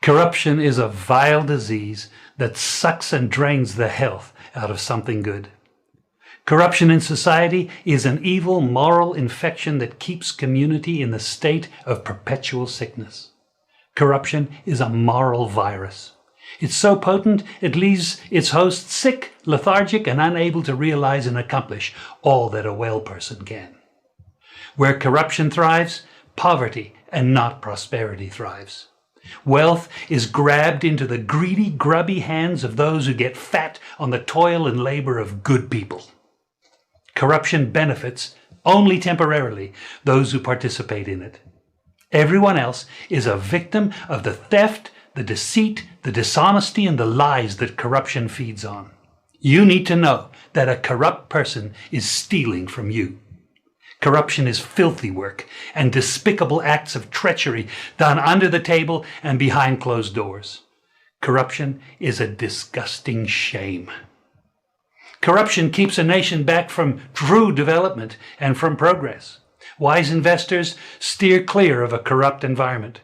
Corruption is a vile disease that sucks and drains the health out of something good. Corruption in society is an evil moral infection that keeps community in the state of perpetual sickness. Corruption is a moral virus. It's so potent it leaves its host sick, lethargic, and unable to realize and accomplish all that a well person can. Where corruption thrives, poverty and not prosperity thrives. Wealth is grabbed into the greedy, grubby hands of those who get fat on the toil and labor of good people. Corruption benefits only temporarily those who participate in it. Everyone else is a victim of the theft, the deceit, the dishonesty, and the lies that corruption feeds on. You need to know that a corrupt person is stealing from you. Corruption is filthy work and despicable acts of treachery done under the table and behind closed doors. Corruption is a disgusting shame. Corruption keeps a nation back from true development and from progress. Wise investors steer clear of a corrupt environment.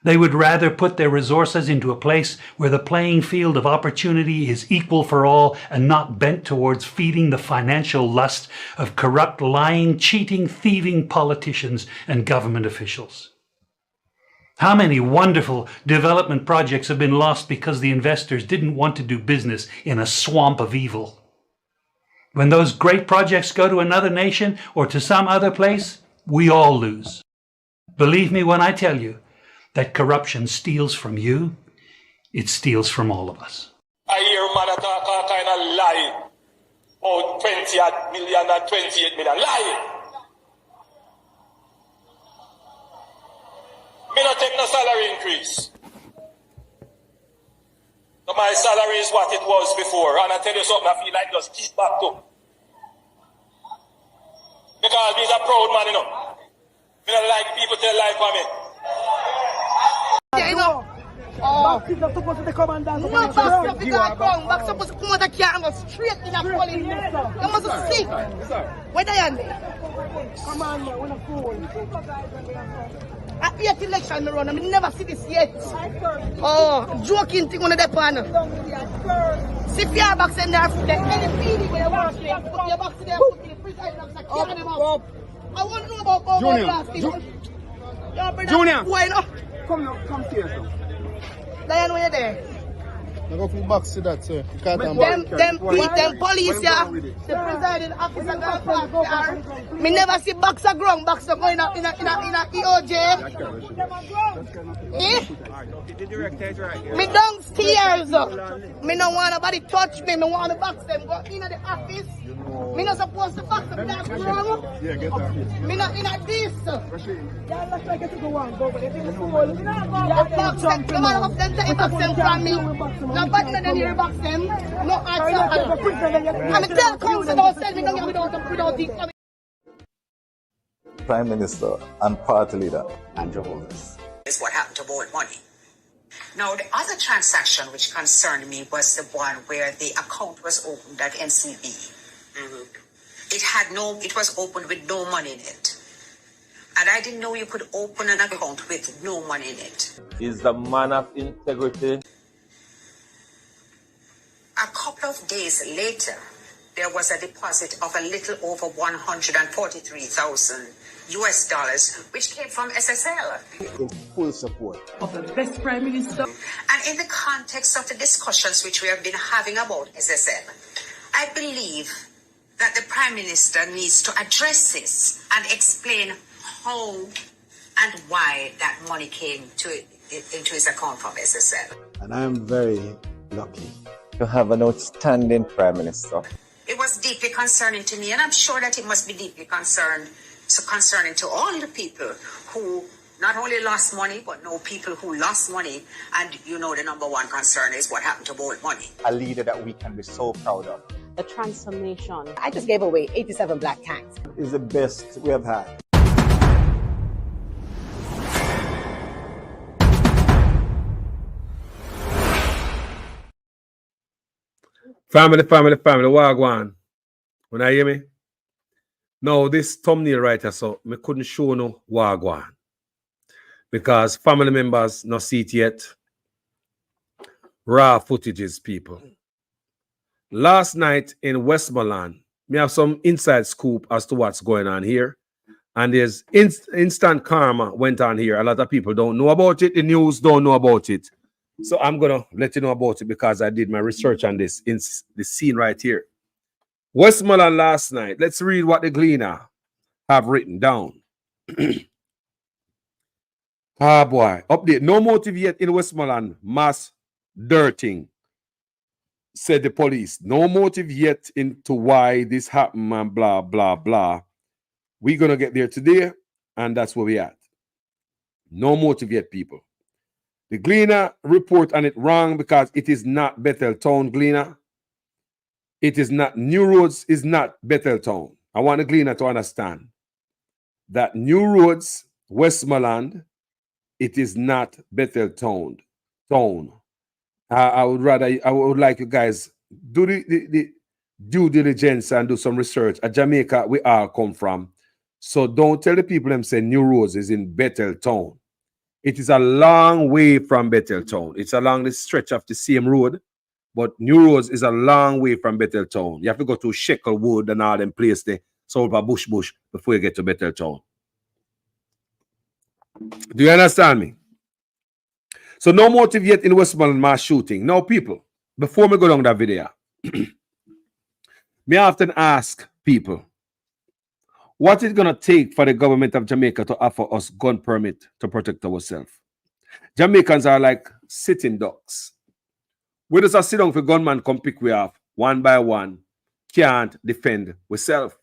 They would rather put their resources into a place where the playing field of opportunity is equal for all and not bent towards feeding the financial lust of corrupt, lying, cheating, thieving politicians and government officials. How many wonderful development projects have been lost because the investors didn't want to do business in a swamp of evil? When those great projects go to another nation or to some other place, we all lose. Believe me when I tell you that corruption steals from you, it steals from all of us. I hear man talk all kind of lie. Oh, 20 million and 28 million. Lie. Me not take no salary increase. So my salary is what it was before. And I tell you something, I feel like just keep back to. Because he's a proud man, you know. Me don't like people tell lie for me. Back is not supposed to come and down. No, back up, you can't come. Back supposed to come out of the car and go straight in a police. You must see. Where they are there? Come on, we're not fool. At the 8th election, I run. I never see this yet. Oh, joking thing on the pan. See if you have box in there, any feeling where you want to put your box in there, put the president officer, carry them out. I want to know about Junior, why not? come here, sir. Diane, where you there? I go for the box to that, sir. Them police, yeah. The presiding officer got back there. Me never see boxer ground, boxer going up in a EOJ. Me downstairs. Me don't want nobody touch me. Me want to box them. Go in the office. Me not supposed to box them that ground. Yeah, get that. Me not in a this. Yeah, let's try to go on. Go, but if it's full, you box them. No matter what them take box them from me. Nobody not hear box them. No answer. And the tell council don't send me down without the Prime Minister and Party Leader Andrew Holness. Is what happened to Bold Money. Now, the other transaction which concerned me was the one where the account was opened at NCB. It was opened with no money in it. And I didn't know you could open an account with no money in it. Is the man of integrity. A couple of days later, there was a deposit of a little over 143,000 US dollars, which came from SSL. in full support of the best Prime Minister. And in the context of the discussions which we have been having about SSL, I believe that the Prime Minister needs to address this and explain how and why that money came into his account from SSL. and I am very lucky To have an outstanding Prime Minister. It was deeply concerning to me, and I'm sure that it must be deeply concerning to all the people who not only lost money, but know people who lost money. And you know the number one concern is what happened to Bold Money. A leader that we can be so proud of. The transformation. I just gave away 87 black tanks. is the best we have had. Family, wagwan. When I hear me? Now, this thumbnail right here, so me couldn't show no wagwan. Because family members not see it yet. raw footages, people. Last night in Westmoreland, we have some inside scoop as to what's going on here. And there's instant karma went on here. A lot of people don't know about it. The news don't know about it. So I'm going to let you know about it because I did my research on this in the scene right here. Westmoreland last night. Let's read what the Gleaner have written down. Ah, boy. Update. No motive yet in Westmoreland. Mass dirting, said the police. No motive yet into why this happened and blah, blah, blah. We're going to get there today, and that's where we at. No motive yet, people. The Gleaner report on it wrong because it is not Betheltown, Gleaner. It is not, New Roads is not Betheltown. I want the Gleaner to understand that New Roads, Westmoreland, it is not Betheltown. I would like you guys do the due diligence and do some research. At Jamaica, we all come from. So don't tell the people them say New Roads is in Betheltown. It is a long way from Betheltown. It's along the stretch of the same road, but New Roads is a long way from Betheltown. You have to go to Shecklewood and all them places there, so bush before you get to Betheltown. Do you understand me? So no motive yet in Westmoreland mass shooting. Now, people, before we go down that video, me often ask people, what is it going to take for the government of Jamaica to offer us gun permit to protect ourselves? Jamaicans are like sitting ducks. We just sit down for gunman come pick we off one by one, can't defend ourselves.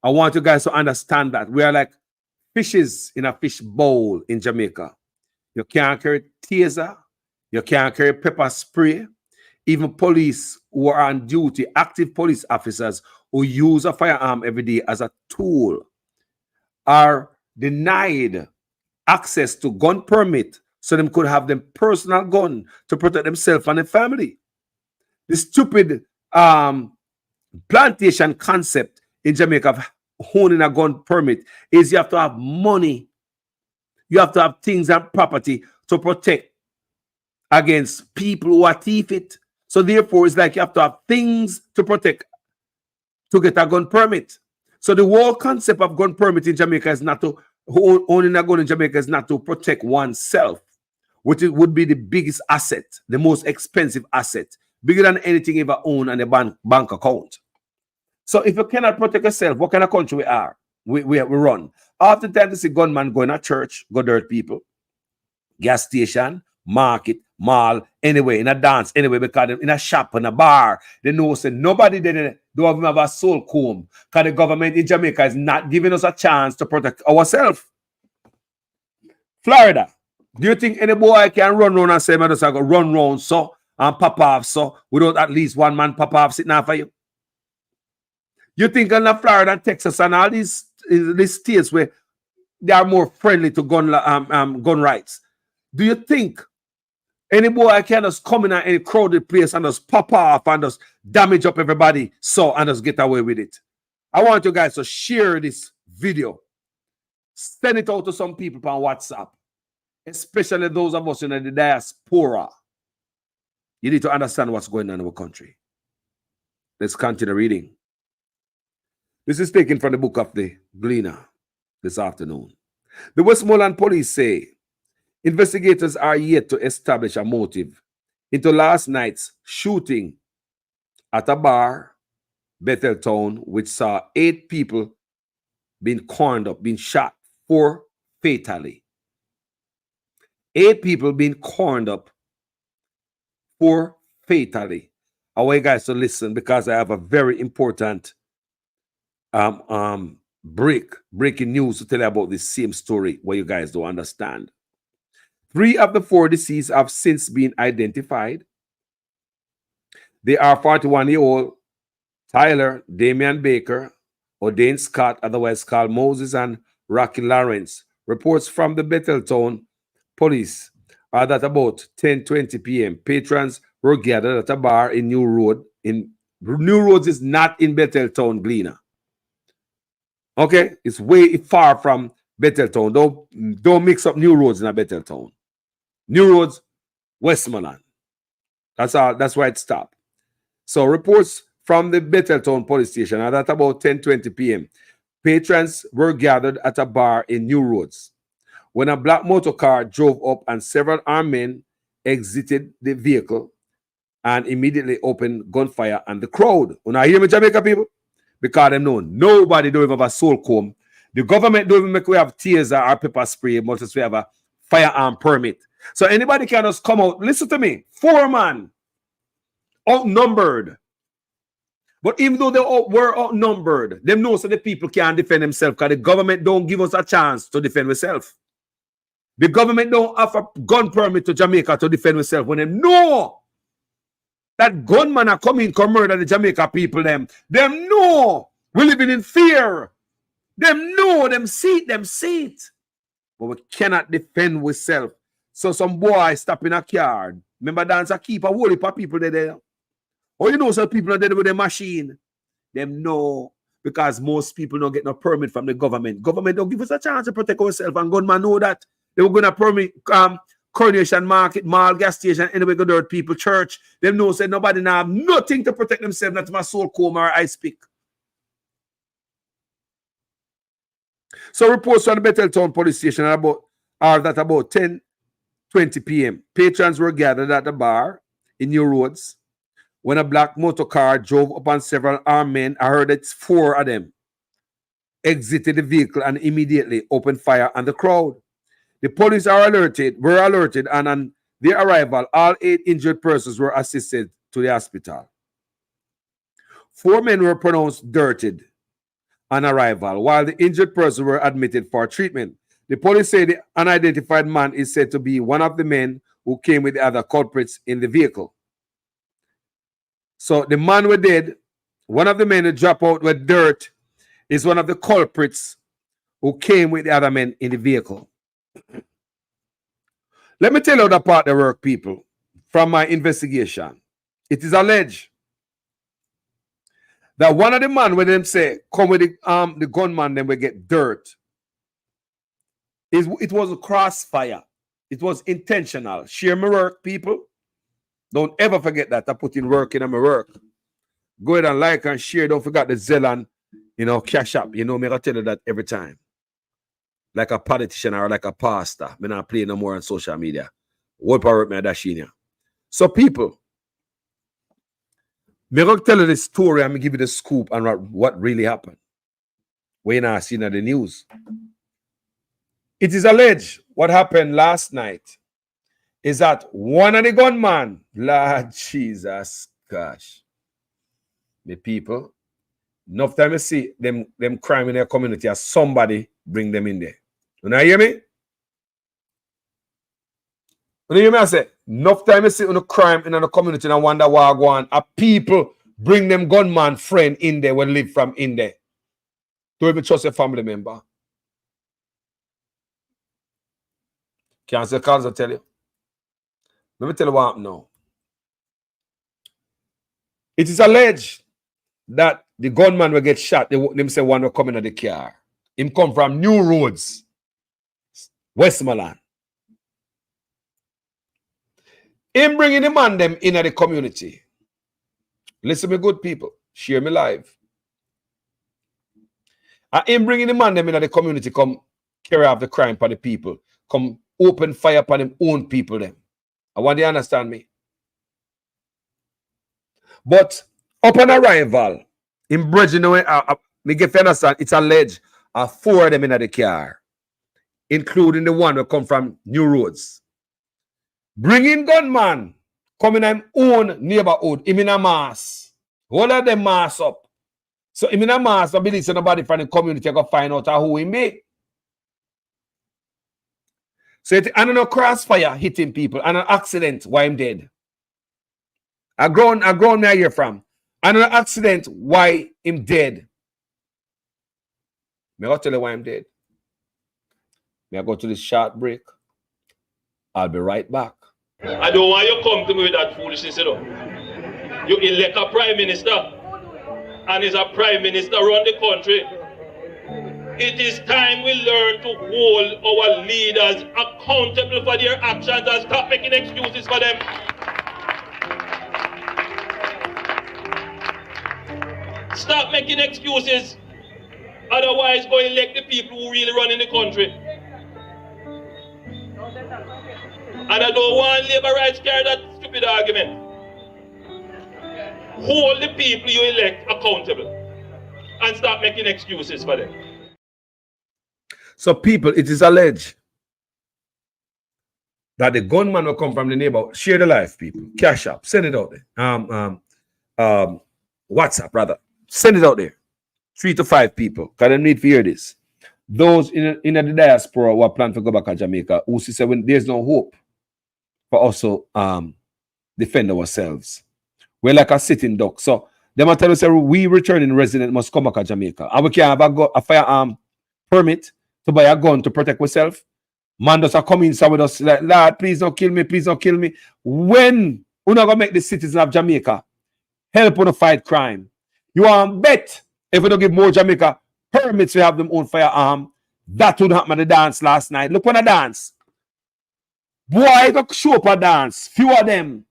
I want you guys to understand that we are like fishes in a fish bowl in Jamaica. You can't carry taser, you can't carry pepper spray. Even police who are on duty, active police officers who use a firearm every day as a tool, are denied access to gun permit so they could have them personal gun to protect themselves and their family. The stupid plantation concept in Jamaica of owning a gun permit is you have to have money. You have to have things and property to protect against people who are thief it. So therefore, it's like you have to have things to protect to get a gun permit. So the whole concept of gun permit in Jamaica is not to, owning a gun in Jamaica is not to protect oneself, which would be the biggest asset, the most expensive asset, bigger than anything ever owned on a bank account. So if you cannot protect yourself, what kind of country we are? We run. Oftentimes you see gunman going to church, go dirt people, gas station, market, mall, anyway, in a dance, anyway, because in a shop, in a bar, they know say nobody don't have a soul comb because the government in Jamaica is not giving us a chance to protect ourselves. Florida, do you think any boy can run around and say, man, just go run around so and pop off so without at least one man pop off sitting out for you? You think in Florida and Texas and all these states where they are more friendly to gun rights, do you think any boy can just come in any crowded place and just pop off and just damage up everybody and just get away with it? I want you guys to share this video. Send it out to some people on WhatsApp, especially those of us in the diaspora. You need to understand what's going on in our country. Let's continue reading. This is taken from the book of the Gleaner this afternoon. The Westmoreland police say investigators are yet to establish a motive into last night's shooting at a bar, Betheltown, which saw 8 people being cornered up, being shot, 4 fatally. 8 people being cornered up, 4 fatally. I want you guys to listen because I have a very important breaking news to tell you about this same story where you guys don't understand. 3 of the 4 deceased have since been identified. They are 41-year-old Tyler Damian Baker, O'Dane Scott, otherwise called Moses, and Rocky Lawrence. Reports from the Betheltown police are that about 10:20 p.m. patrons were gathered at a bar in New Road. New Roads is not in Betheltown, Gleaner. Okay, it's way far from Betheltown. Don't mix up New Roads in a Betheltown. New Roads, Westmoreland. That's all. That's why it stopped. So reports from the Betheltown police station are at about 10:20 p.m. Patrons were gathered at a bar in New Roads when a black motor car drove up and several armed men exited the vehicle and immediately opened gunfire on the crowd. When I hear me, Jamaica people, because them know nobody don't even have a soul comb. The government don't even make we have taser or pepper spray, much as we have a firearm permit. So anybody can just come out. Listen to me. 4 men outnumbered. But even though they were outnumbered, them know so the people can't defend themselves because the government don't give us a chance to defend ourselves. The government don't offer gun permit to Jamaica to defend ourselves when they know that gunmen are coming to murder the Jamaica people. Them know we're living in fear. Them know, them see it. But we cannot defend ourselves. So some boy stop in a car. Remember dancer keep a whole heap of people there. Or you know some people are there with a machine. Them know because most people don't get no permit from the government. Government don't give us a chance to protect ourselves, and gunmen know that. They were going to permit Coronation Market, Mall, gas station, anyway, go dirt people, church. Them know say nobody now have nothing to protect themselves, not my soul comb or ice pick. So reports from the Betheltown police station are that about 10:20 p.m. Patrons were gathered at the bar in New Roads when a black motor car drove upon several armed men. I heard it's 4 of them exited the vehicle and immediately opened fire on the crowd. The police were alerted, and on their arrival, all 8 injured persons were assisted to the hospital. 4 men were pronounced dirted on arrival, while the injured persons were admitted for treatment. The police say the unidentified man is said to be one of the men who came with the other culprits in the vehicle. So the man were dead. One of the men who dropped out with dirt is one of the culprits who came with the other men in the vehicle. Let me tell you the part that work, people, from my investigation. It is alleged that one of the men, when them say come with the gunman, then we get dirt. It was a crossfire. It was intentional. Share my work, people. Don't ever forget that. I put in work in my work. Go ahead and like and share. Don't forget the Zealand, cash up. Me I tell you that every time. Like a politician or like a pastor. Me not play no more on social media. What power me dash in here. So people, me going to tell you the story and me give you the scoop on what really happened. When you not seen the news. It is alleged what happened last night is that one of the gunmen, Lord Jesus, gosh, the people, enough time you see them crime in their community as somebody bring them in there. You know hear me? You hear me? I say, enough time you see on the crime in the community and wonder why go on. A people bring them gunman friend in there when live from in there. Don't even trust your family member. Can't say cause I tell you. Let me tell you what happened now. It is alleged that the gunman will get shot. Them say one will come in the car. Him come from New Roads, Westmoreland. Him bringing the man them in the community. Listen me good people. Share me live. And him bringing the man them in the community come carry out the crime for the people. Come open fire upon them own people them. I want you to understand me. But upon arrival, in bridging away, me get to understand, it's alleged 4 of them in the car, including the one who come from New Roads. Bringing gunman, coming in own neighborhood, him in a mass. All of them mass up. So him in a mass, I believe nobody from the community can find out who him be. So it and no crossfire hitting people and an accident why I'm dead. I grown me I hear from. And an accident why I'm dead. May I tell you why I'm dead? May I go to this short break? I'll be right back. I don't want you to come to me with that foolishness, you know. You elect a prime minister, and he's a prime minister around the country. It is time we learn to hold our leaders accountable for their actions and stop making excuses for them. Stop making excuses. Otherwise, go elect the people who really run in the country. And I don't want labor rights carry that stupid argument. Hold the people you elect accountable and stop making excuses for them. So people, it is alleged that the gunman will come from the neighborhood. Share the life, people. Cash up. Send it out there. WhatsApp, rather. Send it out there. 3 to 5 people. Because they need to hear this. Those in the diaspora who are planning to go back to Jamaica, who say when there's no hope for us to defend ourselves. We're like a sitting duck. So they might tell us, we returning resident must come back to Jamaica. And we can have a firearm permit to buy a gun to protect ourselves. Man does come inside with us like, Lord, please don't kill me, please don't kill me. When we're not going to make the citizens of Jamaica help on to fight crime, you want to bet if we don't give more Jamaica permits to have them own firearm, that would happen at the dance last night. Look when I dance. Boy, go show up a dance. Few of them.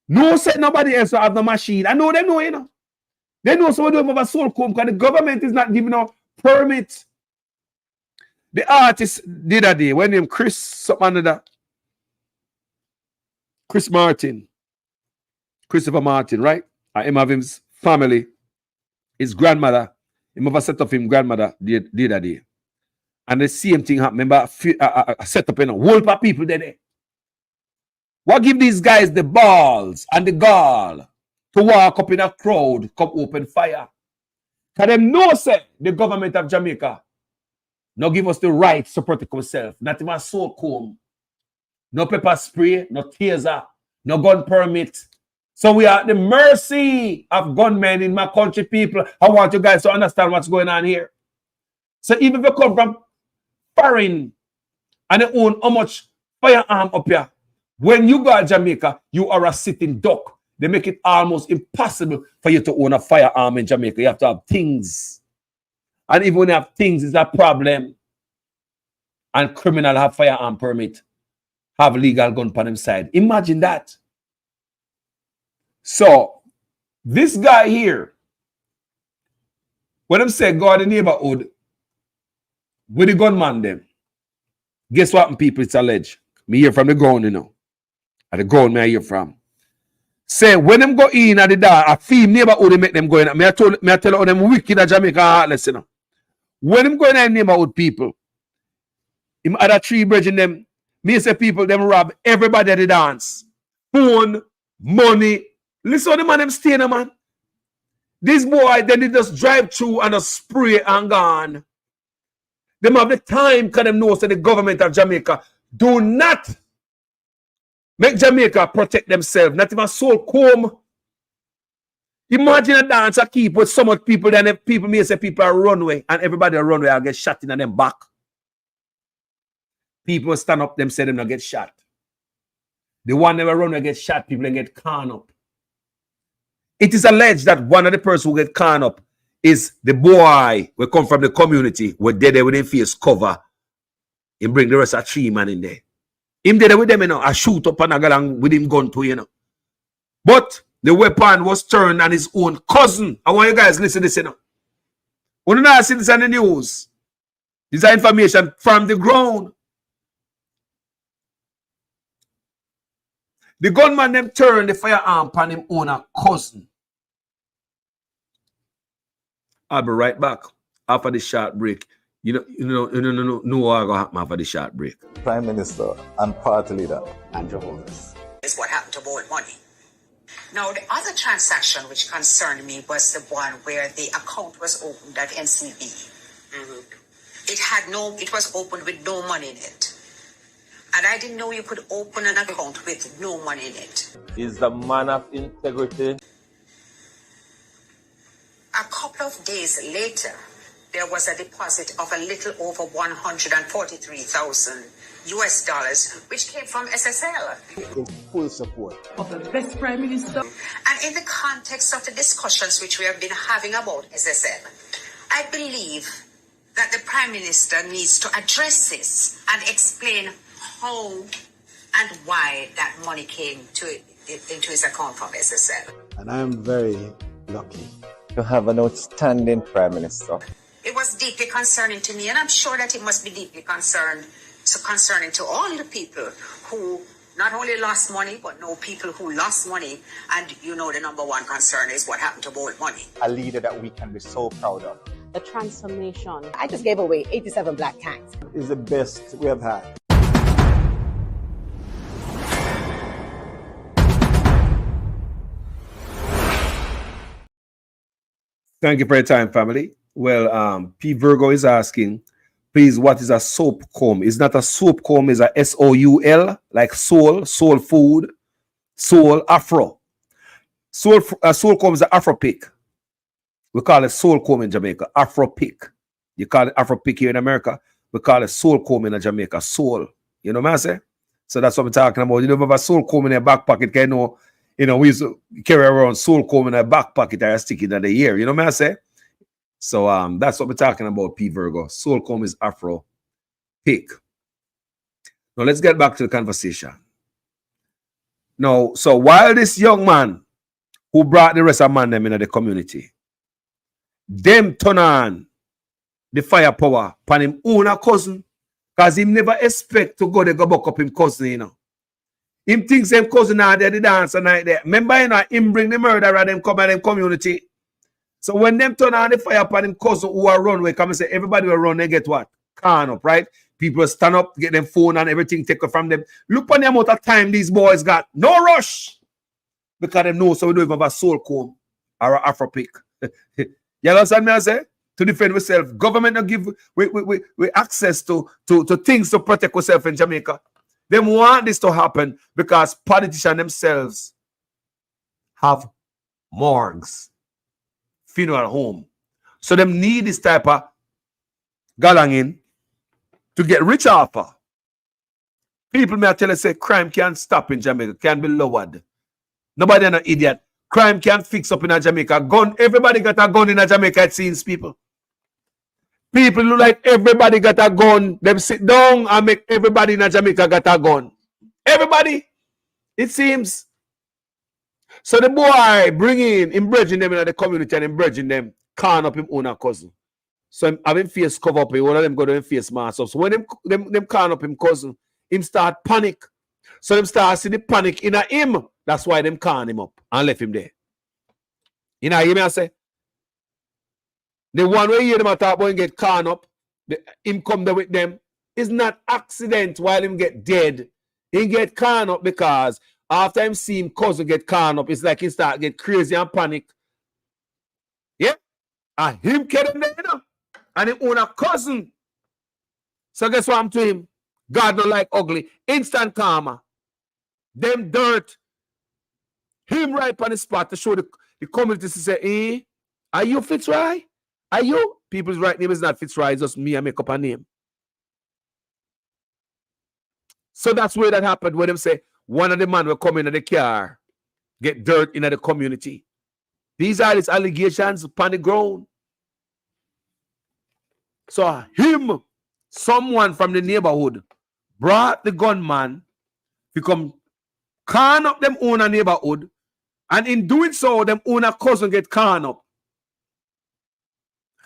No said nobody else will have the machine. I know them know, you know. They know some of them have a soul comb because the government is not giving out permits. The artist did a day when him Chris something under that. Christopher Martin, right? And him have his family, his grandmother. Him have a set of him grandmother did a day. And the same thing happened. Remember, a set up in a whole lot of people there. What give these guys the balls and the gall to walk up in a crowd, come open fire? Because them know, say, the government of Jamaica no give us the right to protect ourselves. Not even a soul comb. No pepper spray, no taser, no gun permit. So we are at the mercy of gunmen in my country, people. I want you guys to understand what's going on here. So even if you come from foreign and you own how much firearm up here, when you go to Jamaica, you are a sitting duck. They make it almost impossible for you to own a firearm in Jamaica. You have to have things. And even when you have things, it's a problem. And criminal have firearm permit, have legal gun on them side. Imagine that. So, this guy here, when I'm saying go to the neighborhood with the gunman them, guess what, people, it's alleged. Me hear from the ground, you know. At the ground, me I hear from. Say, when them go in at the door, a female neighborhood, they make them go in. Me I tell you, them wicked at Jamaica heartless, you know. When them go in at the neighborhood, people, him other 3 bridging them, me say people, them rob everybody at the dance. Phone, money. Listen to the man, them stay there, man. This boy, then they just drive through and just spray and gone. Them have the time because them know so the government of Jamaica do not make Jamaica protect themselves. Not even soul comb. Imagine a dance I keep with so much people, then people may say people are runway and everybody are runway and get shot in them back. People stand up, them say them not get shot. The one never run and get shot, people then get con up. It is alleged that one of the persons who get con up is the boy who come from the community where they there with him face cover and bring the rest of 3 men in there. Him there with them, you know, I shoot up and I go with him gun too, you know. But the weapon was turned on his own cousin. I want you guys listen to this, you know. When you not see this on the news, this is information from the ground. The gunman them turned the firearm upon him own a cousin. I'll be right back after the short break. You know what will happen after the short break. Prime Minister and Party Leader Andrew Holness. Is what happened to borrowed money. Now, the other transaction which concerned me was the one where the account was opened at NCB. It was opened with no money in it. And I didn't know you could open an account with no money in it. Is the man of integrity. A couple of days later, there was a deposit of a little over $143,000 US, which came from SSL. In full support of the best Prime Minister. And in the context of the discussions which we have been having about SSL, I believe that the Prime Minister needs to address this and explain how and why that money came into his account from SSL. and I'm very lucky to have an outstanding Prime Minister. It was deeply concerning to me, and I'm sure that it must be deeply concerning to all the people who not only lost money, but know people who lost money. And you know the number one concern is what happened to borrowed money. A leader that we can be so proud of. The transformation. I just gave away 87 black tanks. Is the best we have had. Thank you for your time, family. Well, P. Virgo is asking, please, what is a soap comb? It's not a soap comb, it's a S-O-U-L, like soul, soul food, soul, afro. Soul comb is an afro pick. We call it soul comb in Jamaica, afro pick. You call it afro pick here in America. We call it soul comb in Jamaica, soul. You know what I'm saying? So that's what we're talking about. You know, have a soul comb in your back pocket, you know, we used to carry around soul comb in a back pocket or stick it in the ear. You know what I say? So that's what we're talking about, P. Virgo. Soul comb is afro pick. Now let's get back to the conversation. Now, so while this young man who brought the rest of man them in the community, them turn on the firepower upon him own a cousin, because him never expect to go buck up him cousin, you know. Him thinks him cousin out there the dance night there. Remember, you know, him bring the murderer them come in them community. So when them turn on the fire upon him cousin who are run, we come and say everybody will run, they get what? Can up, right? People stand up, get them phone and everything taken from them. Look on the amount of time these boys got. No rush. Because they know so we don't even have a soul comb or an afro pick. You understand me I say? To defend ourselves. Government don't give we access to things to protect ourselves in Jamaica. They want this to happen because politicians themselves have morgues, funeral home. So them need this type of galanging to get rich off of. People may tell us say crime can't stop in Jamaica, can be lowered. Nobody an idiot. Crime can't fix up in Jamaica. Gun, everybody got a gun in Jamaica, it seems, people. People look like everybody got a gun. Them sit down and make everybody in Jamaica got a gun. Everybody, it seems. So the boy bringing him bridging them in the community and him bridging them, can up him own a cousin. So him having face cover up, one of them go to him face mask up. So when them can up him cousin, him start panic. So them start see the panic in him. That's why them can him up and left him there. You know, hear me I say? The one way you hear them talk about him get can up, him come there with them, is not accident while him get dead. He get can up because after him see him cousin get can up, it's like he start get crazy and panic. Yeah? And him get him there, you know? And him own a cousin. So guess what I'm to him? God don't like ugly. Instant karma. Them dirt. Him right on the spot to show the community to say, are you Fitzroy? Are you? People's right name is not Fitzroy, it's just me, I make up a name. So that's where that happened when them say one of the men will come in the car, get dirt in the community. These are his allegations upon the ground. So him, someone from the neighborhood, brought the gunman to come can up them own a neighborhood, and in doing so, them own a cousin get can up.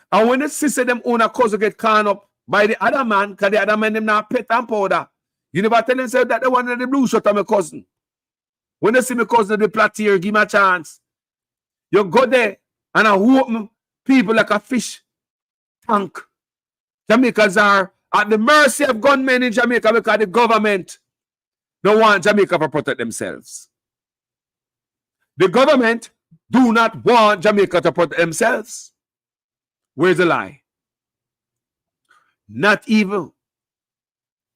And when the sister them own a cousin get can up by the other man, because the other man them not pet and powder. You never tell them say that the one in the blue shirt of my cousin. When they see my cousin the plot here, give me a chance. You go there and I open people like a fish tank. Jamaicans are at the mercy of gunmen in Jamaica because the government don't want Jamaica to protect themselves. The government do not want Jamaica to protect themselves. Where's the lie? Not even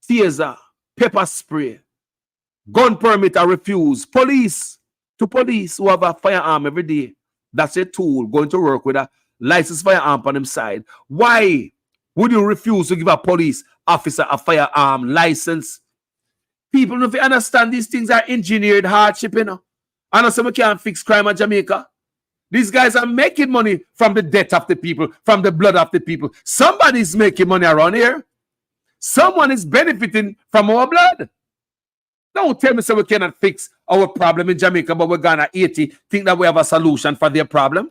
taser, pepper spray, gun permit are refused. Police who have a firearm every day. That's a tool going to work with a licensed firearm on them side. Why would you refuse to give a police officer a firearm license? People don't understand these things are engineered hardship, you know. I know some can't fix crime in Jamaica. These guys are making money from the death of the people, from the blood of the people. Somebody's making money around here. Someone is benefiting from our blood. Don't tell me so we cannot fix our problem in Jamaica, but we're gonna 80 think that we have a solution for their problem.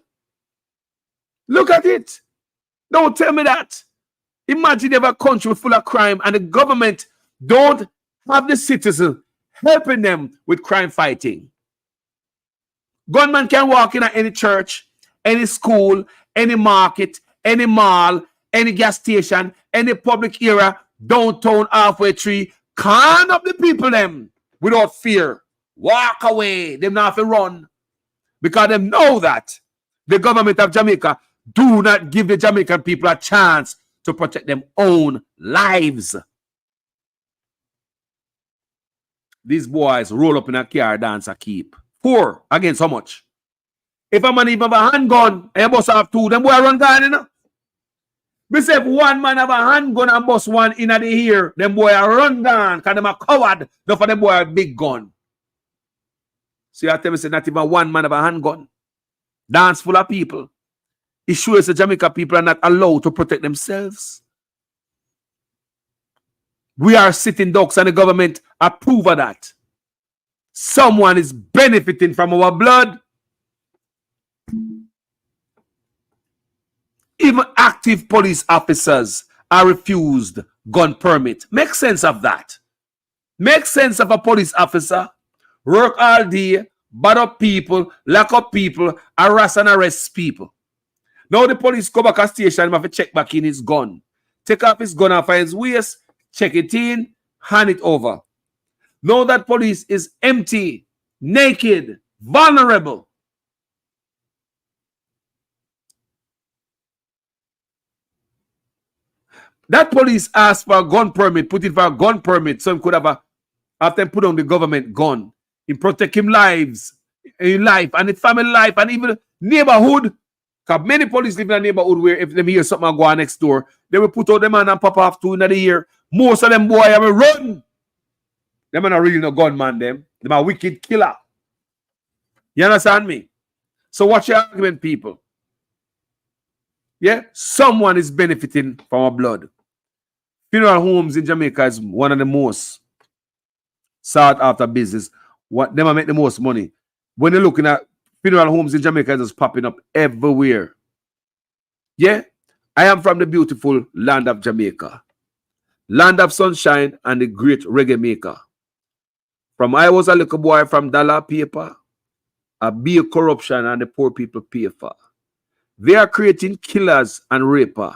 Look at it. Don't tell me that. Imagine you have a country full of crime and the government don't have the citizen helping them with crime fighting. Gunman can walk in at any church, any school, any market, any mall, any gas station, any public area, downtown, halfway tree, can up the people them without fear. Walk away. Them not have to run. Because they know that the government of Jamaica do not give the Jamaican people a chance to protect their own lives. These boys roll up in a car, dance a keep. 4 against how much? If a man even have a handgun and a bus have 2, them boy run gun, you know? Me say if one man have a handgun and bus 1 in the ear, them boy run gun because them a coward. Not for them boy a big gun. So you tell me say not even one man have a handgun. Dance full of people. It shows the Jamaica people are not allowed to protect themselves. We are sitting ducks and the government approve of that. Someone is benefiting from our blood. Even active police officers are refused gun permit. Make sense of that. Make sense of a police officer. Work all day, bad up people, lock up people, harass and arrest people. Now the police come back at station and have to check back in his gun. Take off his gun off his waist, check it in, hand it over. Now that police is empty, naked, vulnerable. That police asked for a gun permit, put it for a gun permit, so he could have after put on the government gun. He protect him lives, in life, and his family life, and even neighborhood. Because many police live in a neighborhood where if them hear something go on next door, they will put out them man and pop off 2 in the year. Most of them boy have a run. Them are not really no gunman, them. Them are wicked killer. You understand me? So watch your argument, people. Yeah? Someone is benefiting from our blood. Funeral homes in Jamaica is one of the most sought after business. What them make the most money. When you're looking at funeral homes in Jamaica, it's just popping up everywhere. Yeah? I am from the beautiful land of Jamaica. Land of sunshine and the great reggae maker. From I was a little boy from dollar paper, a big corruption and the poor people pay for. They are creating killers and raper.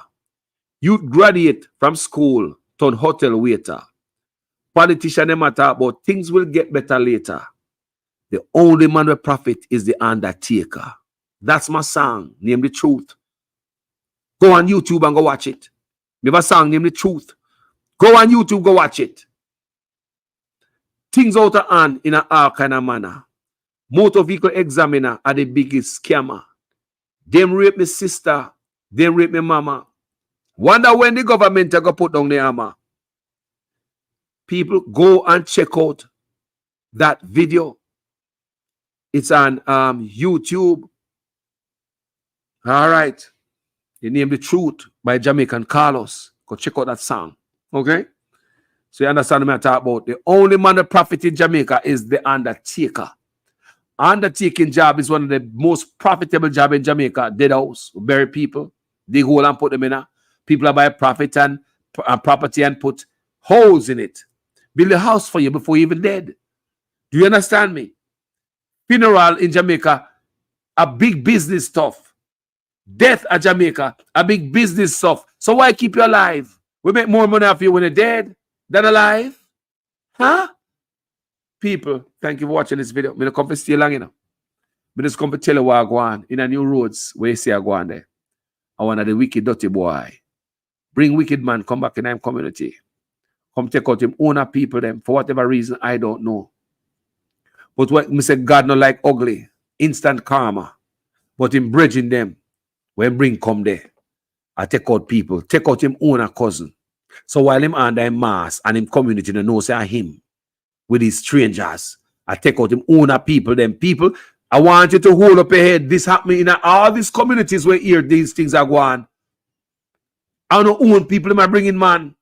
Youth graduate from school, turn hotel waiter. Politicians they matter about things will get better later. The only man with profit is the undertaker. That's my song, Name the Truth. Go on YouTube and go watch it. We have a song, Name the Truth. Go on YouTube, go watch it. Things out of hand in all kind of manner. Motor vehicle examiner are the biggest scammer. Them rape me sister. Them rape me mama. Wonder when the government are going to put down the hammer. People go and check out that video. It's on YouTube. All right. The Name the Truth by Jamaican Carlos. Go check out that song. Okay? So you understand what I talk about. The only man that profit in Jamaica is the undertaker. Undertaking job is one of the most profitable job in Jamaica. Dead house, bury people, dig hole and put them in. People buy profit and property and put holes in it. Build a house for you before you even dead. Do you understand me? Funeral in Jamaica, a big business stuff. Death at Jamaica, a big business stuff. So why keep you alive? We make more money off you when you're dead than alive. Huh? People, thank you for watching this video. I'm going to come for stay long, you know. I'm just come to tell you what I go on in a new roads where you see I go on there. I want the wicked dirty boy. Bring wicked man, come back in our community. Come take out him own people them for whatever reason I don't know. But what me say God not like ugly, instant karma. But him bridging them, when bring come there, I take out people, take out him own cousin. So while him under him mass and him community they know say him with these strangers, I take out him own people, them people. I want you to hold up your head. This happening in all these communities where here these things are going. I don't own people am I bringing man.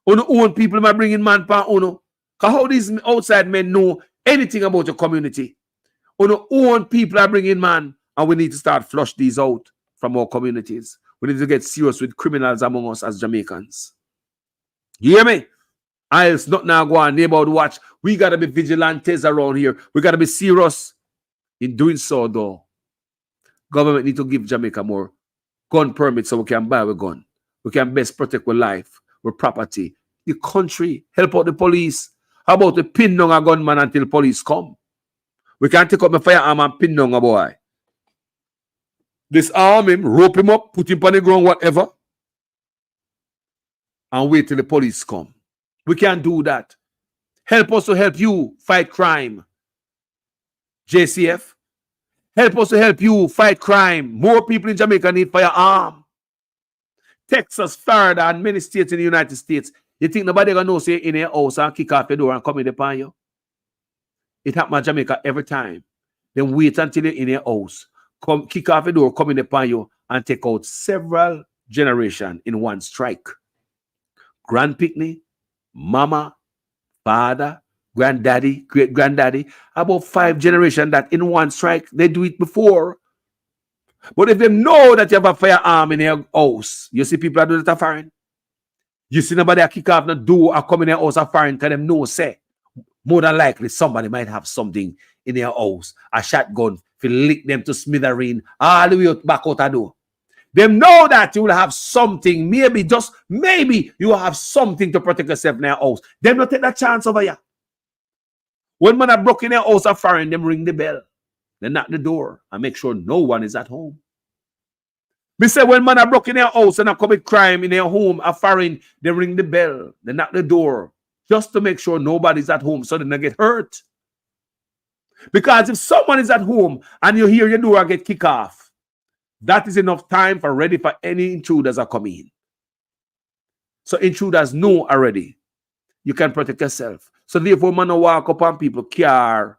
I don't own people am I bringing man pa uno. Because how these outside men know anything about your community? I don't own people are bringing man, and we need to start flush these out. from our communities. We need to get serious with criminals among us as Jamaicans. You hear me? I'll not now go on neighborhood watch. We got to be vigilantes around here. We got to be serious. In doing so, though, government need to give Jamaica more gun permits so we can buy a gun. We can best protect our life, our property, the country, help out the police. How about to pin down a gunman until police come? We can take up my firearm and pin down a boy. Disarm him, rope him up, put him on the ground, whatever, and wait till the police come. We can't do that. Help us to help you fight crime. JCF, help us to help you fight crime. More people in Jamaica need firearm. Texas, Florida, and many states in the United States. You think nobody gonna know say in your house and kick off your door and come in upon you? It happens in Jamaica every time. Then wait until you're in your house. Come kick off your door, come in upon you, and take out several generations in one strike. Grand picnic, mama, father, granddaddy, great granddaddy, about 5 generations that in one strike, they do it before. But if they know that you have a firearm in your house, you see people that do that foreign. You see nobody that kick off the door or come in your house of foreign, tell them no, say. More than likely, somebody might have something in their house, a shotgun, if you lick them to smithereen, all the way out back out the door. They know that you will have something, maybe, just maybe, you will have something to protect yourself in your house. Them not take that chance over you. When man are broke in their house of foreign, them ring the bell. They knock the door and make sure no one is at home. Me say when man are broke in their house and have commit crime in their home of foreign, they ring the bell, they knock the door, just to make sure nobody's at home so they don't get hurt. Because if someone is at home and you hear your door get kicked off, that is enough time for ready for any intruders are coming in. So intruders know already. You can protect yourself. So therefore, man, walk up on people car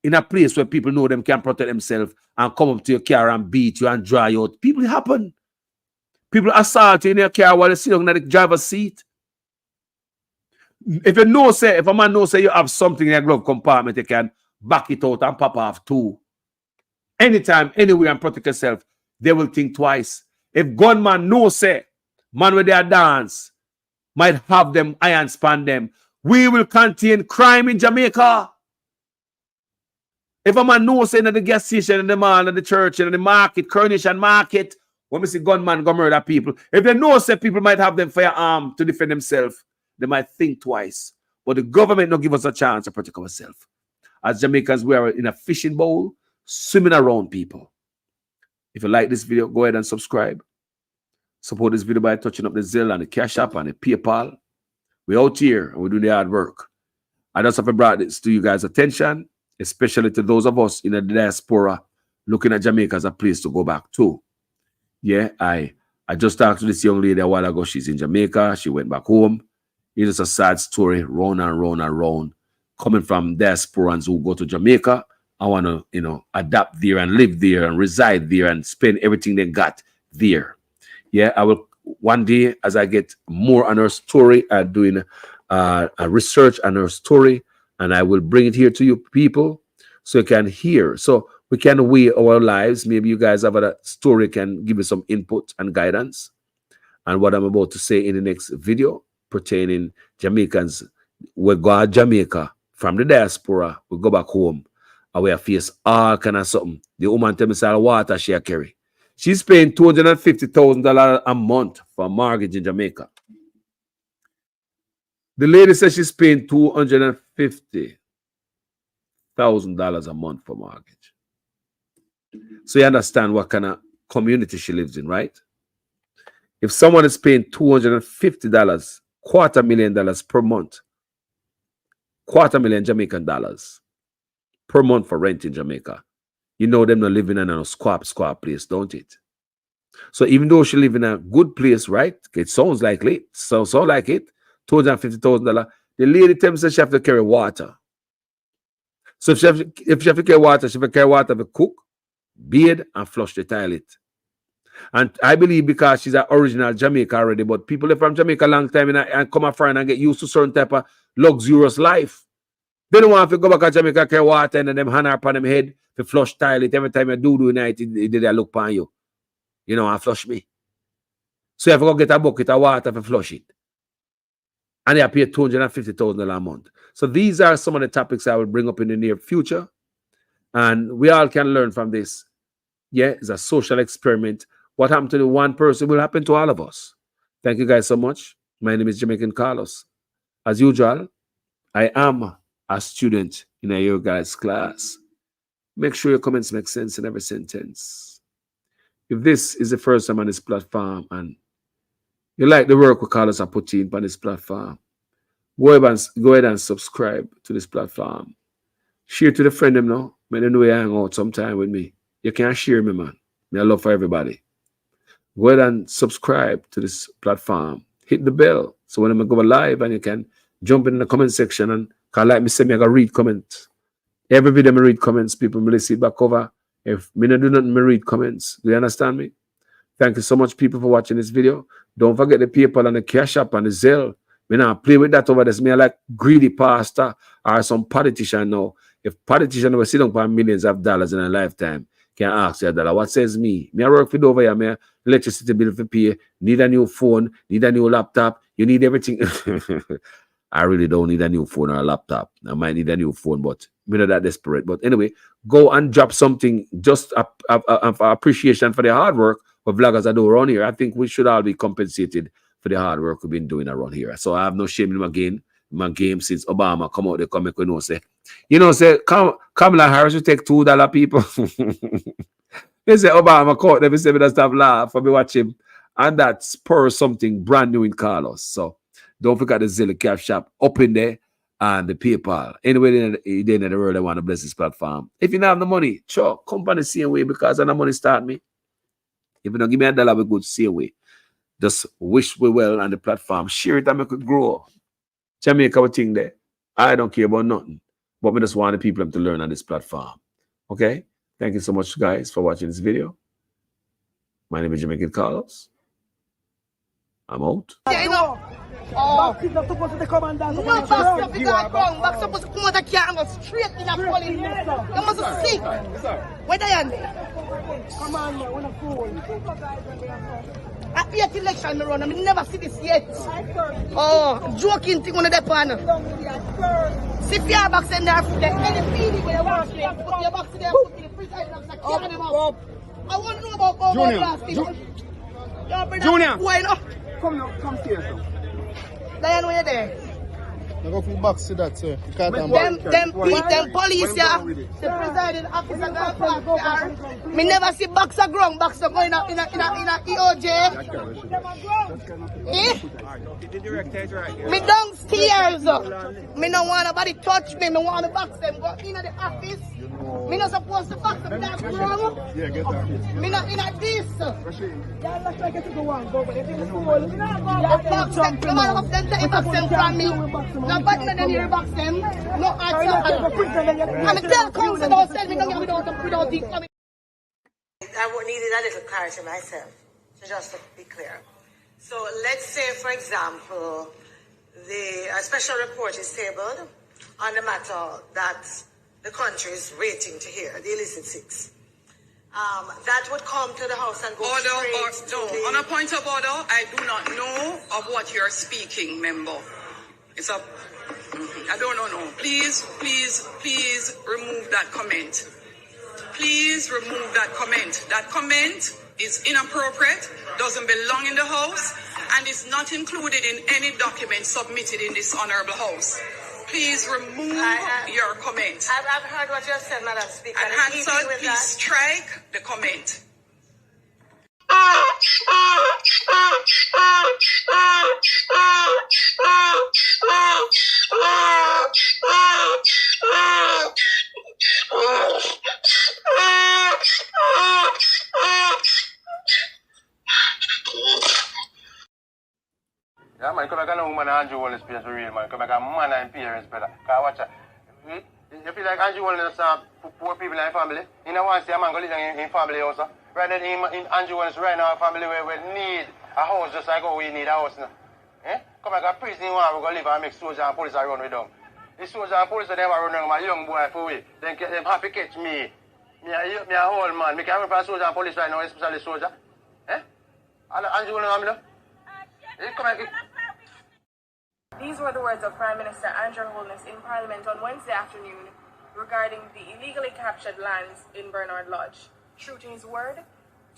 in a place where people know them can protect themselves and come up to your car and beat you and dry you out. People happen. People assault you in your car while you sit on the driver's seat. If you know, say, if a man knows, say, you have something in your glove compartment, you can back it out and pop off too. Anytime, anywhere, and protect yourself, they will think twice. If gunman knows, say, man with their dance might have them iron span them, we will contain crime in Jamaica. If a man knows, say, in the gas station, in the mall, in the church, in the market, Coronation Market, when we see gunman go murder people, if they know, say, people might have them firearm to defend themselves, they might think twice. But the government don't give us a chance to protect ourselves. As Jamaicans, we are in a fishing bowl, swimming around people. If you like this video, go ahead and subscribe. Support this video by touching up the Zelle and the Cash App and the PayPal. We're out here and we're doing the hard work. I just have brought this to you guys' attention, especially to those of us in the diaspora looking at Jamaica as a place to go back to. Yeah, I just talked to this young lady a while ago. She's in Jamaica. She went back home. It is a sad story, round and round and round, coming from diasporans who go to Jamaica. I want to, adapt there and live there and reside there and spend everything they got there. Yeah, I will one day, as I get more on her story, I'm doing a research on her story, and I will bring it here to you people so you can hear. So we can weigh our lives. Maybe you guys have a story can give you some input and guidance. And what I'm about to say in the next video pertaining Jamaicans, we go to Jamaica from the diaspora, we go back home, and we face all kind of something. The woman tell me say water she carry. She's paying $250,000 a month for a mortgage in Jamaica. The lady says she's paying $250,000 a month for mortgage. So you understand what kind of community she lives in, right? If someone is paying $250, $250,000 per month, $250,000 Jamaican dollars per month for rent in Jamaica, you know them not living in a squab place, don't it? So even though she live in a good place, right? It sounds like it. So like it. $250,000. The lady tells me she have to carry water. So if she have to carry water, she have to carry water to cook, bathe, and flush the toilet. And I believe because she's an original Jamaica already, but people from Jamaica a long time and come afar and get used to certain type of luxurious life. They don't want to go back to Jamaica, carry water, and then them hand upon them head to flush toilet. Every time you do night, they look upon you. You know, and flush me. So if I go get a bucket of water to flush it. And I pay $250,000 a month. So these are some of the topics I will bring up in the near future. And we all can learn from this. Yeah, it's a social experiment. What happened to the one person will happen to all of us. Thank you guys so much. My name is Jamaican Carlos. As usual, I am a student in your guys' class. Make sure your comments make sense in every sentence. If this is the first time on this platform and you like the work we Carlos are putting on this platform, go ahead and subscribe to this platform. Share to the friend them now. Make them know you hang out sometime with me. You can't share me, man. I love for everybody. Go ahead and subscribe to this platform. Hit the bell so when I go live and you can jump in the comment section and cause like me say me I gotta read comments. Every video I read comments, people may see it back over. If me not do nothing, me read comments. Do you understand me? Thank you so much, people, for watching this video. Don't forget the PayPal and the Cash App and the Zelle. Me not play with that over there. Me like greedy pastor or some politician now. If politician will sit down for millions of dollars in a lifetime, can ask you a dollar. What says me? Me I work for over here, me electricity bill for pay, need a new phone, need a new laptop, you need everything. I really don't need a new phone or a laptop. I might need a new phone, but I'm not that desperate. But anyway, go and drop something just appreciation for the hard work what vloggers are doing around here. I think we should all be compensated for the hard work we've been doing around here. So I have no shame in my game since Obama come out, they come make we know say, say Kamala Harris will take $2 people. They say Obama caught them, say we just have laugh for me watch him. And that spurs something brand new in Carlos. So don't forget the Zelle Cash App up in there and the PayPal. Anyway, in the world, I want to bless this platform. If you don't have the money, sure, come on the same way because I the money start me. If you don't give me $1, we go the same way. Just wish we well on the platform. Share it and make it grow. Jamaica will think there. I don't care about nothing. But we just want the people to learn on this platform. Okay? Thank you so much, guys, for watching this video. My name is Jamaican Carlos. I'm out. Back is not supposed to come and dance. No, back up, you can't come. Back supposed to come out of the car and go straight in a police. You must see. Where they are there? Come on, man, we're not fool. At the 8th election, I run. I never see this yet. Oh, joking thing on the pan. See if you have box in there, any feeling when you want to put your box in there, put the president of the carry them out. I want to know about Junior, why not? Come here, sir. Diane, where you there? I go for box to that, sir. Them police, yeah. The presiding officer, me never see boxer ground, boxer going in a EOJ. Me downstairs. Me no want nobody touch me. Me want to box them. Go in the office. Me not supposed to box them. That's wrong. Yeah, get that. Me not in this. Yeah, let's try to get to one. Go, but if it's full, box them. Come on, box them from me. No bad men in here box them. No answer. I'm a tell council don't tell me no without this. I needed a little clarity myself, so just to be clear. So let's say, for example, a special report is tabled on the matter that the country is waiting to hear, the illicit six. That would come to the House and go straight to on a point of order, I do not know of what you're speaking, member. It's up. I don't know. Please remove that comment. Please remove that comment. That comment is inappropriate, doesn't belong in the House, and is not included in any document submitted in this honorable House. Please remove your comment. I've heard what you have said, Madam Speaker. And Hansel, please strike the comment. Yeah, man, come back and woman Andrew Wallace plays for real, man. Come back and man and parents better. Cause watch out. You feel like Andrew Wallace poor people in the family. You know want to see a man go live in family also. Right then in Andrew Wallace right now family where we need a house just like how we need a house now. Eh? Come back and prison one we go live and make soldiers and police run with them. The soldiers and police them run with my young boy for we. Then them happy catch me. Me a old man. Me can't run for soldier and police right now, especially soldier. Eh? Andrew Holness, These were the words of Prime Minister Andrew Holness in Parliament on Wednesday afternoon regarding the illegally captured lands in Bernard Lodge. True to his word,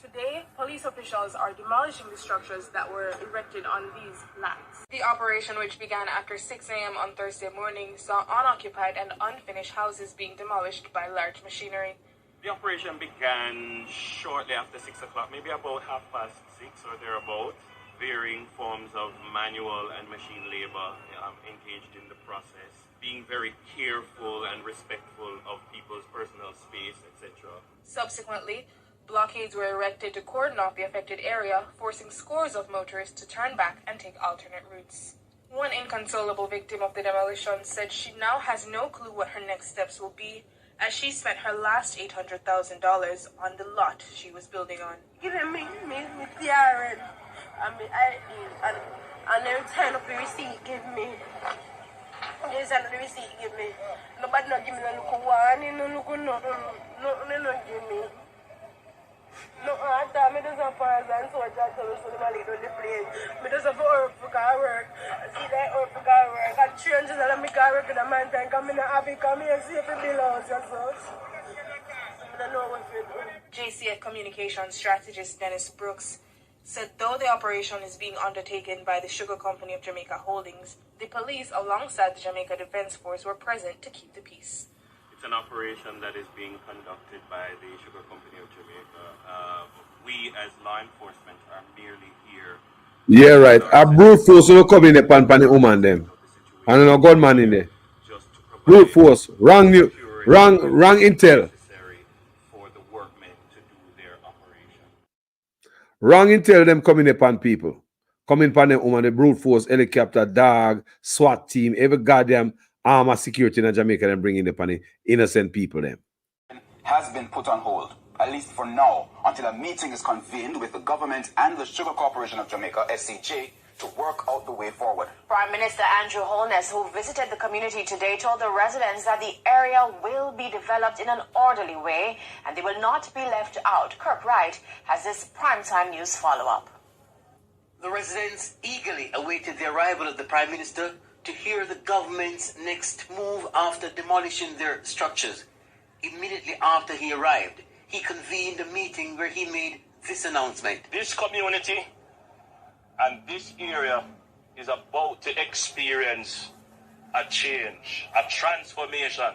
today police officials are demolishing the structures that were erected on these lands. The operation, which began after 6 a.m. on Thursday morning, saw unoccupied and unfinished houses being demolished by large machinery. The operation began shortly after 6 o'clock, maybe about 6:30 or thereabouts. Varying forms of manual and machine labor engaged in the process, being very careful and respectful of people's personal space, etc. Subsequently, blockades were erected to cordon off the affected area, forcing scores of motorists to turn back and take alternate routes. One inconsolable victim of the demolition said she now has no clue what her next steps will be, as she spent her last $800,000 on the lot she was building on. Giving me TRN and my ID and every time of the receipt give me. Yes, and the receipt give me. Nobody not give me no look one, no look no give me. No, I thought me just a pass and so I just tell us to my little the place. Me just have to work for work. I see that work for work. I change and I make work in a man time come in a happy come here see if it belongs and such. I don't know what to do. JCF communications strategist Dennis Brooks said though the operation is being undertaken by the Sugar Company of Jamaica Holdings, the police alongside the Jamaica Defence Force were present to keep the peace. It's an operation that is being conducted by the Sugar Company of Jamaica. We as law enforcement are merely here. Yeah, right. A brute force will come in the pan the woman them. And no gunman in there. Brute force. Wrong intel. Wrong intel them coming upon people. Coming upon them woman, the brute force, helicopter, dog, SWAT team, every goddamn arm of security in Jamaica and bringing upon the innocent people them. Has been put on hold, at least for now, until a meeting is convened with the government and the Sugar Corporation of Jamaica, SCJ, to work out the way forward. Prime Minister Andrew Holness, who visited the community today, told the residents that the area will be developed in an orderly way and they will not be left out. Kirk Wright has this primetime news follow-up. The residents eagerly awaited the arrival of the Prime Minister to hear the government's next move after demolishing their structures. Immediately after he arrived, he convened a meeting where he made this announcement. This community and this area is about to experience a change, a transformation.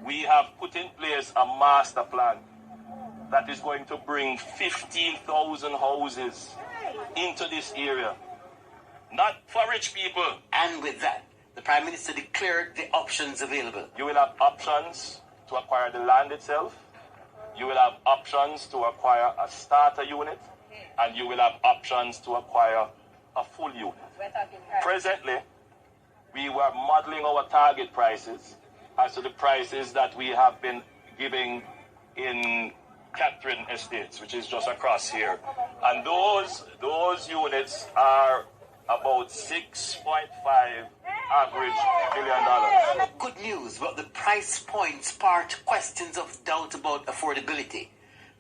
We have put in place a master plan that is going to bring 15,000 houses into this area. Not for rich people. And with that, the Prime Minister declared the options available. You will have options to acquire the land itself. You will have options to acquire a starter unit. And you will have options to acquire a full unit. Presently, we were modeling our target prices as to the prices that we have been giving in Catherine Estates, which is just across here. And those units are about $6.5 average $1 million. Good news, but the price point sparked questions of doubt about affordability.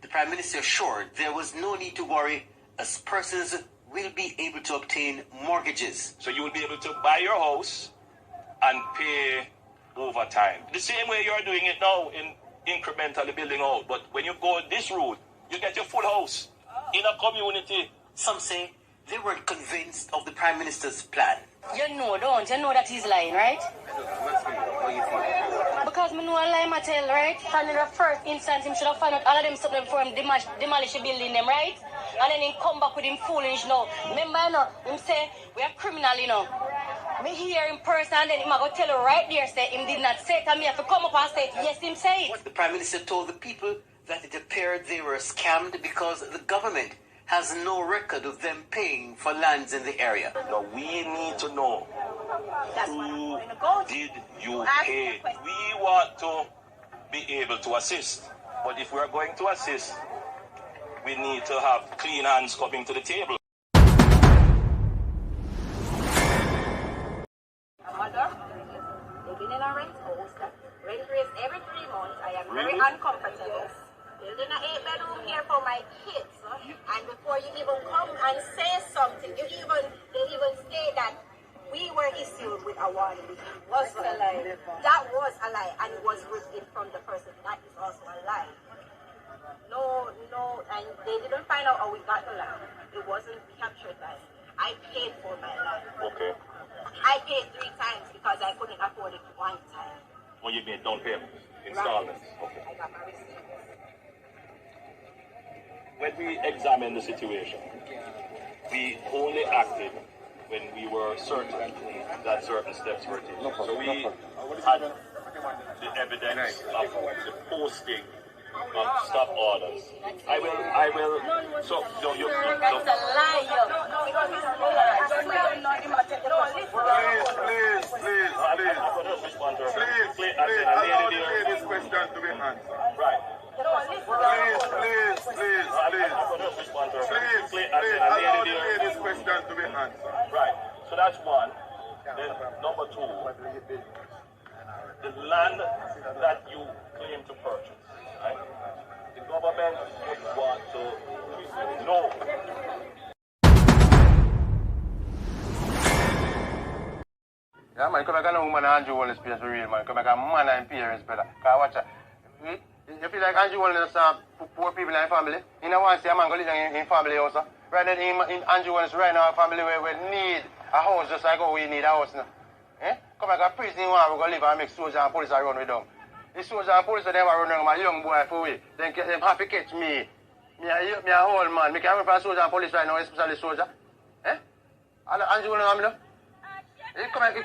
The Prime Minister assured there was no need to worry as persons will be able to obtain mortgages. So you will be able to buy your house and pay over time. The same way you're doing it now in incrementally building out. But when you go this route, you get your full house in a community. Some say they weren't convinced of the Prime Minister's plan. You know, don't you know that he's lying, right? Because me know a lie I tell, right? And in the first instance, him should have found out all of them something for him demolish the building them, right? And then he come back with him foolish now. Remember, you know, him say, we are criminal, you know. Me hear in person and then him I go tell you right there, say him did not say it and me have to come up and say it. Yes, him say it. The Prime Minister told the people that it appeared they were scammed because the government has no record of them paying for lands in the area. Now we need to know who did you pay. We want to be able to assist. But if we are going to assist, we need to have clean hands coming to the table. A mother living in a rent house, rent raise every 3 months. I am very uncomfortable. building an 8-bedroom here for my kids. And before you even come and say something, they even say that we were issued with a warning. It was a lie. That was a lie, and it was written from the person. That is also a lie. No, and they didn't find out how we got the land. It wasn't captured land. I paid for my land. Okay. I paid 3 times because I couldn't afford it 1 time. Well, you made down payment, installments. Right. Okay. I got my receipt. When we examined the situation, we only acted when we were certain that certain steps were taken. So we had the evidence of the posting of stop orders. I will. So you. That's a lie, yo. Please. I'm going to respond to her. Please, allow the lady's question to be answered. Right. Please. I'm going to respond to her. Please, allow the lady's question to be answered. Right. So that's one. Then number 2, the land that you claim to purchase, right? The government would want to know. Yeah, man, come back and woman Andrew Wallace place for real, man. Come back and man and parents better. Cause watch out. You feel like Andrew Wallace poor people in the family. You know want to see a man go live in family also. Right then in Andrew Wallace right now family where we need a house just like how we need a house now. Eh? Come back and prison one we go live and make soldiers and police run with them. The soldiers and police them run with my young boy for we. Then them happy catch me. Me a old man. Me can run for soldier and police right now, especially soldier. Eh? Andrew Wallace come back.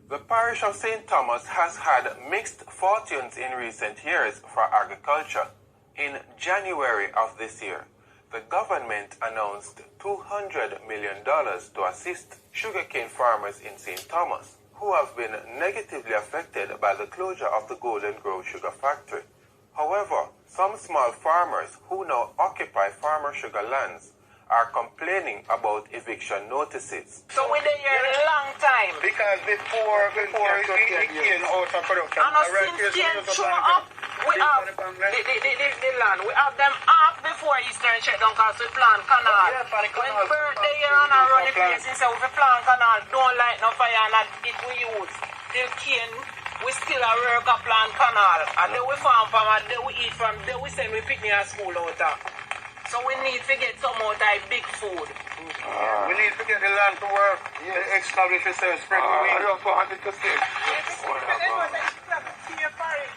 The parish of St. Thomas has had mixed fortunes in recent years for agriculture. In January of this year, the government announced $200 million to assist sugarcane farmers in St. Thomas, who have been negatively affected by the closure of the Golden Grove Sugar Factory. However, some small farmers who now occupy farmer sugar lands are complaining about eviction notices. So we're there a long time. Because before it came out of production, and since cane show up, we have the land. We have them off before Eastern shutdown because we plant canal. When birthday year and I run the place and say we plant canal, don't light no fire and it we use. The cane, we still a work a plant canal. And then we farm from and then we eat from, then we send we picnic at school out there. So we need to get some more type big food. We need to get the land to work, establish yourself, spread the weed. I don't want it to stay.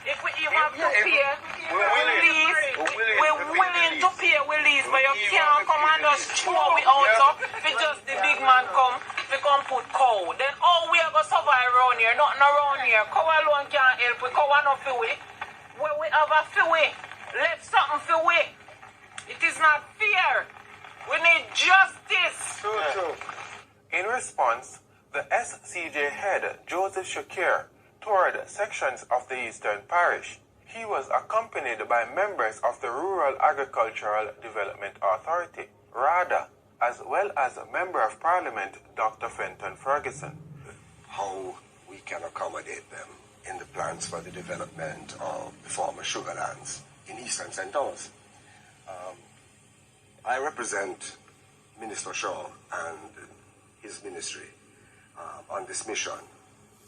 If we even have to pay, we're willing to pay we lease, but you can't come and just throw we out if just the big man come, we come put cow. Then all we are going to survive around here, nothing around here. Cow alone can't help, we cow not for we. When we have a for we, let something for we. It is not fair. We need justice. True. In response, the SCJ head, Joseph Shakir, toured sections of the Eastern Parish. He was accompanied by members of the Rural Agricultural Development Authority, RADA, as well as a Member of Parliament, Dr. Fenton Ferguson. How we can accommodate them in the plans for the development of the former sugar lands in Eastern St. Thomas. I represent Minister Shaw and his ministry on this mission.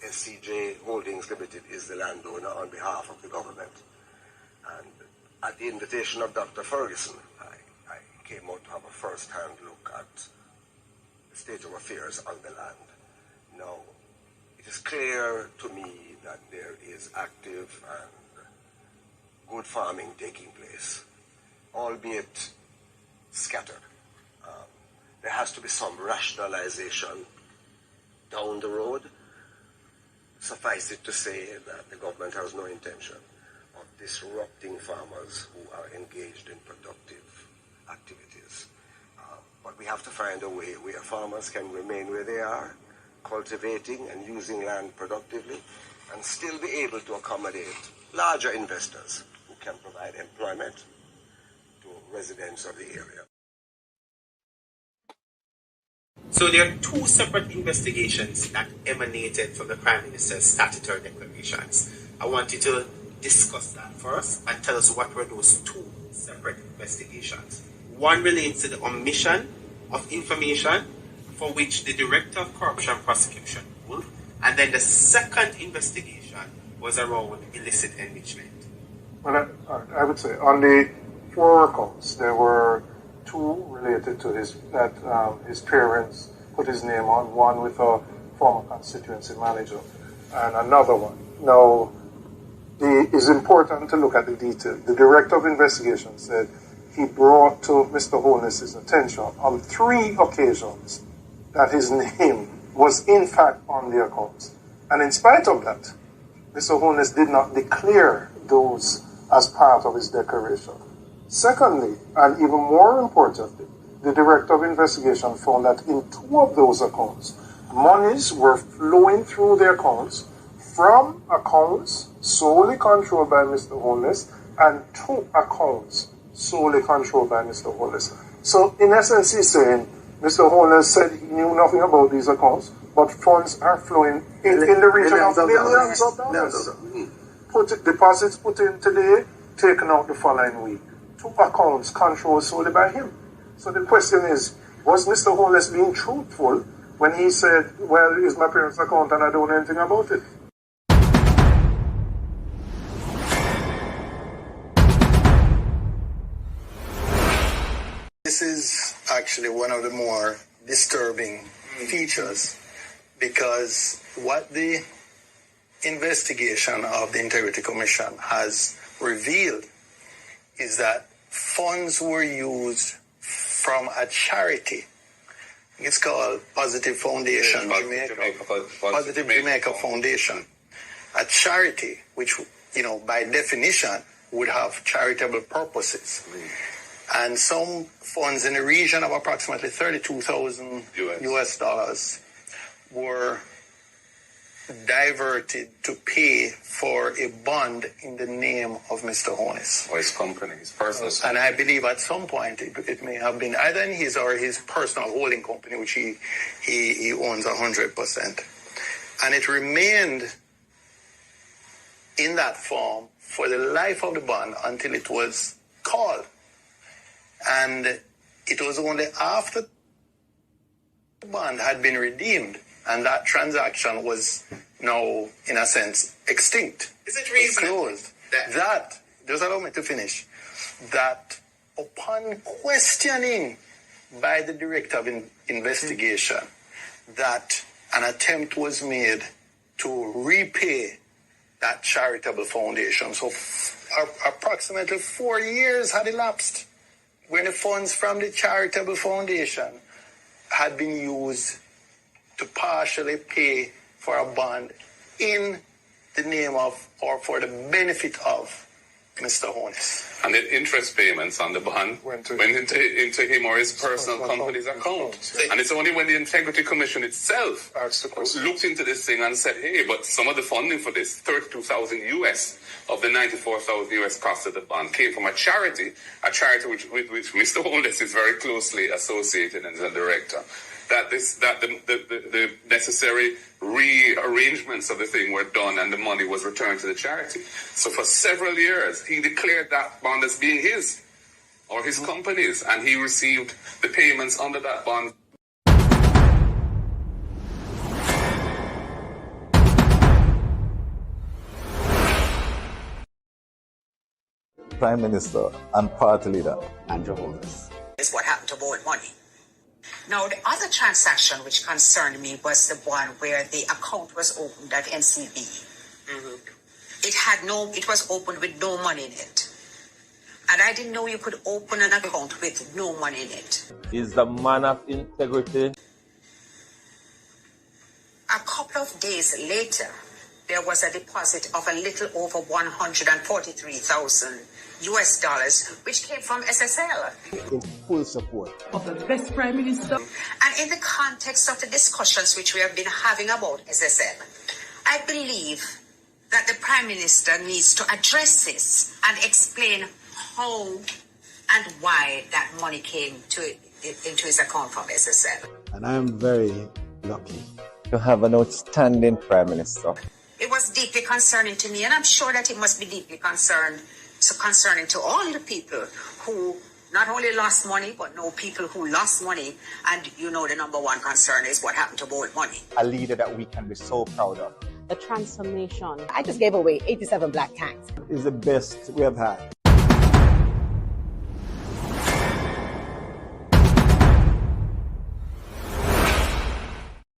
SCJ Holdings Limited is the landowner on behalf of the government. And at the invitation of Dr. Ferguson, I came out to have a first-hand look at the state of affairs on the land. Now, it is clear to me that there is active and good farming taking place, albeit scattered. There has to be some rationalization down the road. Suffice it to say that the government has no intention of disrupting farmers who are engaged in productive activities. But we have to find a way where farmers can remain where they are, cultivating and using land productively, and still be able to accommodate larger investors who can provide employment to residents of the area. So there are 2 separate investigations that emanated from the Prime Minister's statutory declarations. I want you to discuss that first and tell us what were those two separate investigations. One relates to the omission of information for which the Director of Corruption Prosecution ruled, and then the second investigation was around illicit enrichment. Well, I would say on the 4 accounts, there were 2 related to his parents put his name on, one with a former constituency manager and another one. Now, it's important to look at the detail. The Director of Investigation said he brought to Mr. Holness's attention on 3 occasions that his name was in fact on the accounts. And in spite of that, Mr. Holness did not declare those as part of his declaration. Secondly, and even more importantly, the Director of Investigation found that in 2 of those accounts, monies were flowing through the accounts from accounts solely controlled by Mr. Holness and 2 accounts solely controlled by Mr. Holness. So in essence, he's saying Mr. Holness said he knew nothing about these accounts, but funds are flowing in the region of millions of dollars. Deposits put in today, taken out the following week. 2 accounts controlled solely by him. So the question is, was Mr. Holness being truthful when he said, well, it's my parents' account and I don't know anything about it? This is actually one of the more disturbing features, because what the investigation of the Integrity Commission has revealed is that funds were used from a charity. It's called Positive Foundation Positive Jamaica Foundation, a charity which, by definition would have charitable purposes. And some funds in the region of approximately $32,000 US dollars were diverted to pay for a bond in the name of Mr. Holness. Or his company, his personal. And I believe at some point it may have been either in his or his personal holding company, which he owns 100%. And it remained in that form for the life of the bond until it was called. And it was only after the bond had been redeemed and that transaction was now, in a sense, extinct. Is it reasonable? Closed. That, just allow me to finish, that upon questioning by the Director of Investigation, that an attempt was made to repay that charitable foundation. So approximately 4 years had elapsed when the funds from the charitable foundation had been used to partially pay for a bond in the name of or for the benefit of Mr. Holness. And the interest payments on the bond went into him or his personal company's account. And it's only when the Integrity Commission itself looked into this thing and said, hey, but some of the funding for this, $32,000 US of the $94,000 US cost of the bond, came from a charity with which Mr. Holness is very closely associated as a director. That the necessary rearrangements of the thing were done and the money was returned to the charity. So for several years, he declared that bond as being his or his company's, and he received the payments under that bond. Prime Minister and Party Leader Andrew Holness. Is what happened to borrowed money. Now, the other transaction which concerned me was the one where the account was opened at NCB. Mm-hmm. It was opened with no money in it. And I didn't know you could open an account with no money in it. Is the man of integrity. A couple of days later, there was a deposit of a little over 143,000 US dollars, which came from SSL. In full support of the best Prime Minister. And in the context of the discussions which we have been having about SSL, I believe that the Prime Minister needs to address this and explain how and why that money came into his account from SSL. And I'm very lucky to have an outstanding Prime Minister. It was deeply concerning to me, and I'm sure that it must be deeply concerning to all the people who not only lost money, but know people who lost money. And you know the number one concern is what happened to borrowed money. A leader that we can be so proud of. The transformation. I just gave away 87 black tanks. Is the best we have had.